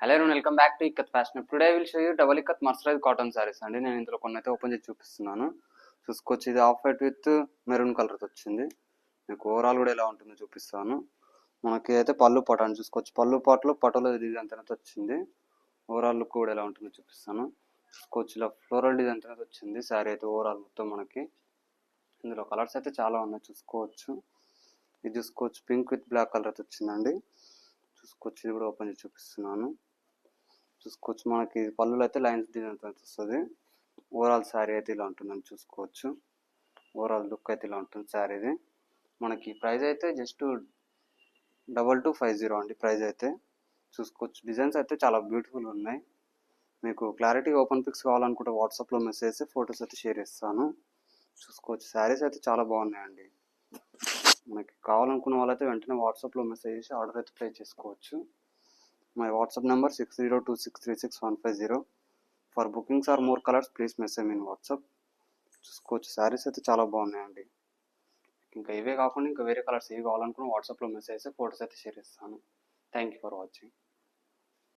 Hello and welcome back to ikat fashion. Today will show you double ikat mercerise cotton saris అండి. నేను ఇందులో కొన్ని అయితే ఓపెన్ చేసి చూపిస్తున్నాను. చూసుకోవచ్చు, ఇది off white with maroon colour వచ్చింది. మీకు ఓవరాల్ కూడా ఎలా ఉంటుందో చూపిస్తాను. మనకి అయితే పళ్ళు పాట అని చూసుకోవచ్చు. పళ్ళు పాటలో పటోలో డిజైన్ అనేది వచ్చింది. ఓవరాల్ లుక్ కూడా ఎలా ఉంటుందో చూపిస్తాను. చూసుకోవచ్చు, ఇలా ఫ్లోరల్ డిజైన్ అనేది వచ్చింది శారీ అయితే ఓవరాల్ మొత్తం మనకి. ఇందులో కలర్స్ అయితే చాలా ఉన్నాయి చూసుకోవచ్చు. ఇది చూసుకోవచ్చు, పింక్ విత్ బ్లాక్ కలర్ అయితే వచ్చిందండి. చూసుకోవచ్చు, ఇది కూడా ఓపెన్ చేసి చూపిస్తున్నాను. చూసుకోవచ్చు, మనకి పళ్ళులో అయితే లైన్స్ డిజైన్ వస్తుంది. ఓవరాల్ శారీ అయితే ఇలా ఉంటుందని చూసుకోవచ్చు. ఓవరాల్ లుక్ అయితే ఇలా ఉంటుంది శారీది. మనకి ప్రైస్ అయితే జస్ట్ 2250 అండి ప్రైస్ అయితే. చూసుకోవచ్చు, డిజైన్స్ అయితే చాలా బ్యూటిఫుల్గా ఉన్నాయి. మీకు క్లారిటీ ఓపెన్ పిక్స్ కావాలనుకుంటే వాట్సాప్లో మెసేజ్ చేసి ఫొటోస్ అయితే షేర్ చేస్తాను. చూసుకోవచ్చు, శారీస్ అయితే చాలా బాగున్నాయండి. మనకి కావాలనుకున్న వాళ్ళైతే వెంటనే వాట్సాప్లో మెసేజ్ చేసి ఆర్డర్ అయితే ప్లేస్ చేసుకోవచ్చు. My WhatsApp number 6026366150. For bookings or more colors, please message me in WhatsApp. చూసుకోవచ్చు, శారీస్ అయితే చాలా బాగున్నాయండి. ఇంకా ఇవే కాకుండా ఇంకా వేరే కలర్స్ ఏవి కావాలనుకున్న వాట్సాప్లో మెసేజ్ చేస్తే ఫోటోస్ అయితే షేర్ చేస్తాను. Thank you for watching.